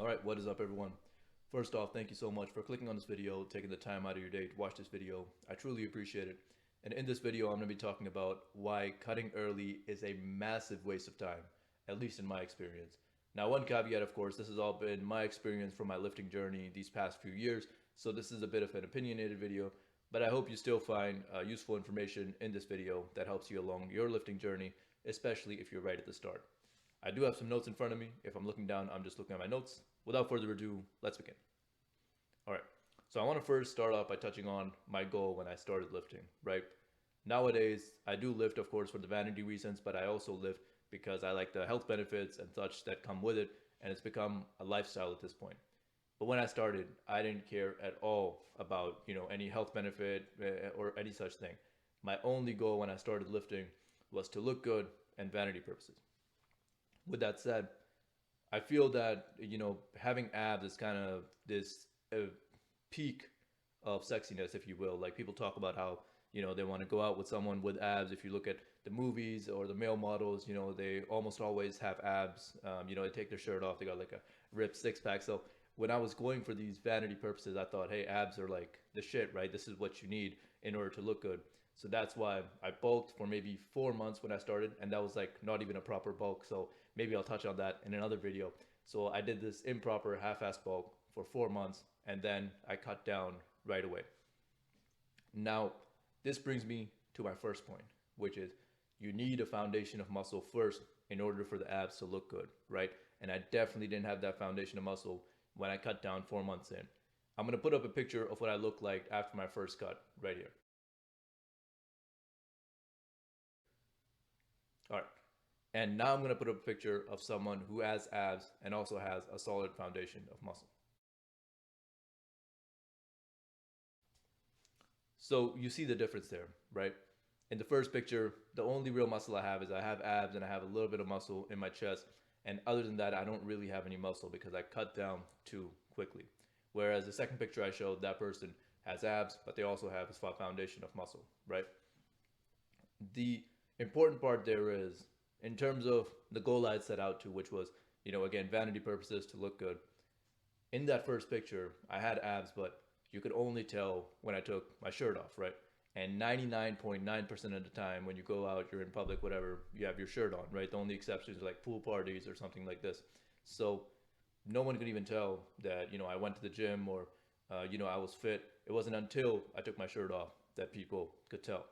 All right, what is up, everyone? First off, thank you so much for clicking on this video, taking the time out of your day to watch this video. I truly appreciate it. And in this video, I'm going to be talking about why cutting early is a massive waste of time, at least in my experience. Now, one caveat, of course, this has all been my experience from my lifting journey these past few years, so this is a bit of an opinionated video, but I hope you still find useful information in this video that helps you along your lifting journey, especially if you're right at the start. I do have some notes in front of me. If I'm looking down, I'm just looking at my notes. Without further ado, let's begin. All right, so I want to first start off by touching on my goal when I started lifting, right? Nowadays, I do lift, of course, for the vanity reasons, but I also lift because I like the health benefits and such that come with it, and it's become a lifestyle at this point. But when I started, I didn't care at all about, any health benefit or any such thing. My only goal when I started lifting was to look good and vanity purposes. With that said, I feel that having abs is kind of this peak of sexiness, if you will. Like people talk about how they want to go out with someone with abs. If you look at the movies or the male models, they almost always have abs. They take their shirt off. They got like a ripped six pack. So when I was going for these vanity purposes, I thought, hey, abs are like the shit, right? This is what you need in order to look good. So that's why I bulked for maybe 4 months when I started, and that was like not even a proper bulk. So maybe I'll touch on that in another video. So I did this improper half-ass bulk for 4 months, and then I cut down right away. Now, this brings me to my first point, which is you need a foundation of muscle first in order for the abs to look good, right? And I definitely didn't have that foundation of muscle when I cut down 4 months in. I'm going to put up a picture of what I looked like after my first cut right here. All right. And now I'm going to put up a picture of someone who has abs and also has a solid foundation of muscle. So you see the difference there, right? In the first picture, the only real muscle I have is I have abs and I have a little bit of muscle in my chest. And other than that, I don't really have any muscle because I cut down too quickly. Whereas the second picture I showed, that person has abs, but they also have a foundation of muscle, right? The important part there is, in terms of the goal I had set out to, which was, again, vanity purposes to look good. In that first picture, I had abs, but you could only tell when I took my shirt off, right? And 99.9% of the time when you go out, you're in public, whatever, you have your shirt on, right? The only exceptions are like pool parties or something like this. So no one could even tell that, I went to the gym or, I was fit. It wasn't until I took my shirt off that people could tell.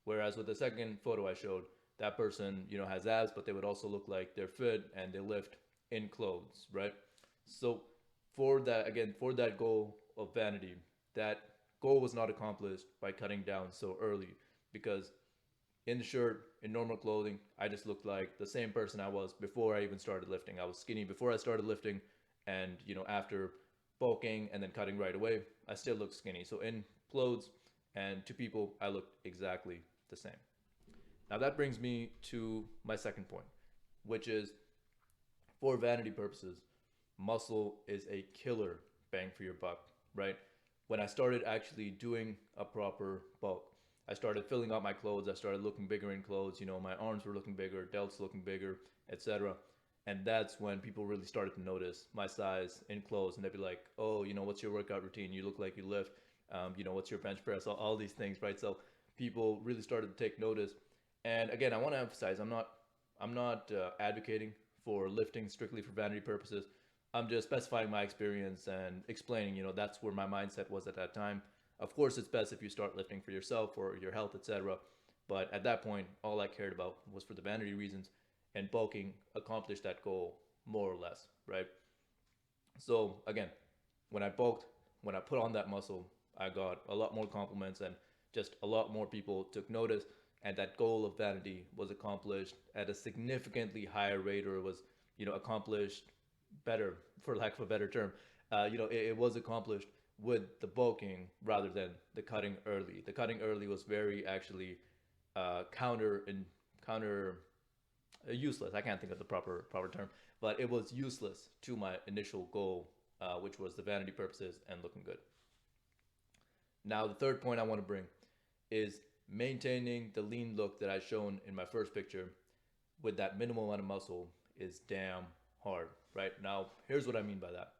Whereas with the second photo I showed, that person, has abs, but they would also look like they're fit and they lift in clothes, right? So for that, again, for that goal of vanity, that goal was not accomplished by cutting down so early because in the shirt, in normal clothing, I just looked like the same person I was before I even started lifting. I was skinny before I started lifting, and after bulking and then cutting right away, I still looked skinny. So in clothes and to people, I looked exactly the same. Now that brings me to my second point, which is for vanity purposes, muscle is a killer bang for your buck, right? When I started actually doing a proper bulk, I started filling out my clothes. I started looking bigger in clothes. My arms were looking bigger, delts looking bigger, etc. And that's when people really started to notice my size in clothes, and they'd be like, "Oh, what's your workout routine? You look like you lift. What's your bench press? All these things, right?" So people really started to take notice. And again, I want to emphasize, I'm not advocating for lifting strictly for vanity purposes. I'm just specifying my experience and explaining, that's where my mindset was at that time. Of course, it's best if you start lifting for yourself or your health, etc. But at that point, all I cared about was for the vanity reasons, and bulking accomplished that goal more or less, right? So again, when I bulked, when I put on that muscle, I got a lot more compliments and just a lot more people took notice, and that goal of vanity was accomplished at a significantly higher rate, or was, accomplished better, for lack of a better term. It was accomplished with the bulking rather than the cutting early. The cutting early was very actually counter useless. I can't think of the proper term, but it was useless to my initial goal, which was the vanity purposes and looking good. Now, the third point I want to bring is maintaining the lean look that I shown in my first picture with that minimal amount of muscle is damn hard. right? Now, here's what I mean by that.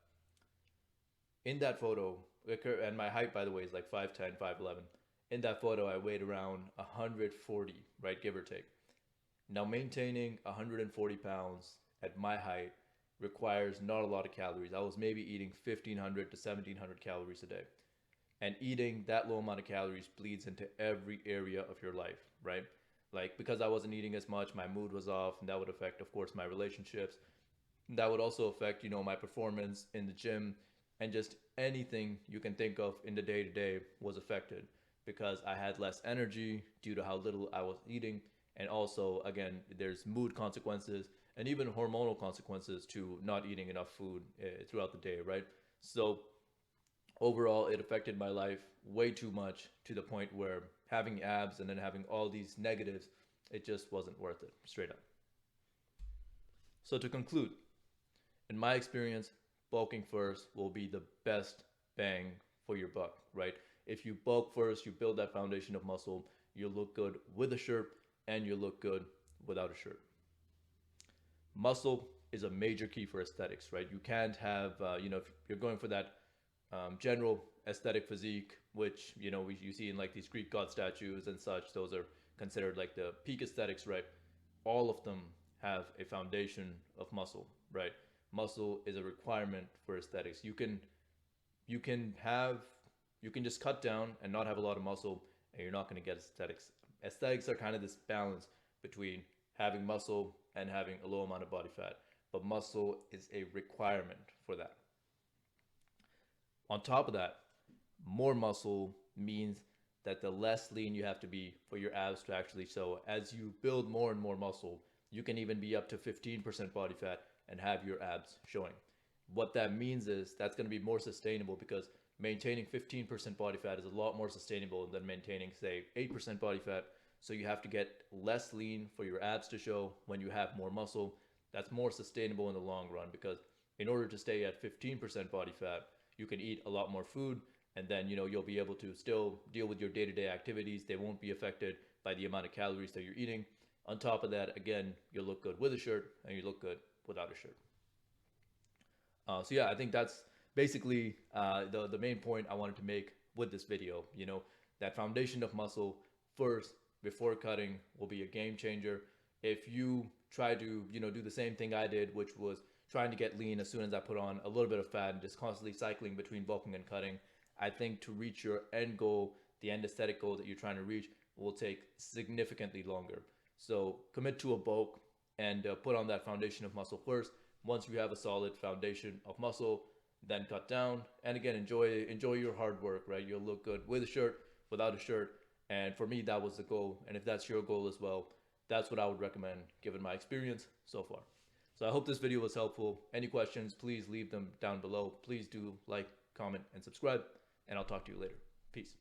In that photo, and my height, by the way, is like 5'10", 5'11". In that photo, I weighed around 140, right, give or take. Now, maintaining 140 pounds at my height requires not a lot of calories. I was maybe eating 1,500 to 1,700 calories a day. And eating that low amount of calories bleeds into every area of your life, right? Like, because I wasn't eating as much, my mood was off, and that would affect, of course, my relationships. That would also affect, my performance in the gym, and just anything you can think of in the day to day was affected because I had less energy due to how little I was eating. And also, again, there's mood consequences and even hormonal consequences to not eating enough food throughout the day, right? So overall, it affected my life way too much to the point where having abs and then having all these negatives, it just wasn't worth it, straight up. So to conclude, in my experience, bulking first will be the best bang for your buck, right? If you bulk first, you build that foundation of muscle, you look good with a shirt and you look good without a shirt. Muscle is a major key for aesthetics, right? You can't have, if you're going for that general aesthetic physique, which, you see in like these Greek god statues and such, those are considered like the peak aesthetics, right? All of them have a foundation of muscle, right? Muscle is a requirement for aesthetics. You can just cut down and not have a lot of muscle and you're not going to get aesthetics. Aesthetics are kind of this balance between having muscle and having a low amount of body fat, but muscle is a requirement for that. On top of that, more muscle means that the less lean you have to be for your abs to actually show. As you build more and more muscle, you can even be up to 15% body fat and have your abs showing. What that means is that's going to be more sustainable because maintaining 15% body fat is a lot more sustainable than maintaining, say, 8% body fat. So you have to get less lean for your abs to show when you have more muscle. That's more sustainable in the long run because in order to stay at 15% body fat, you can eat a lot more food and then, you'll be able to still deal with your day-to-day activities. They won't be affected by the amount of calories that you're eating. On top of that, again, you'll look good with a shirt and you look good without a shirt. So yeah, I think that's basically the main point I wanted to make with this video. That foundation of muscle first before cutting will be a game changer. If you try to, do the same thing I did, which was trying to get lean as soon as I put on a little bit of fat and just constantly cycling between bulking and cutting, I think to reach your end goal, the end aesthetic goal that you're trying to reach, will take significantly longer. So commit to a bulk and put on that foundation of muscle first. Once you have a solid foundation of muscle, then cut down. And again, enjoy your hard work, right? You'll look good with a shirt, without a shirt. And for me, that was the goal. And if that's your goal as well, that's what I would recommend given my experience so far. So I hope this video was helpful. Any questions, please leave them down below. Please do like, comment, and subscribe. And I'll talk to you later. Peace.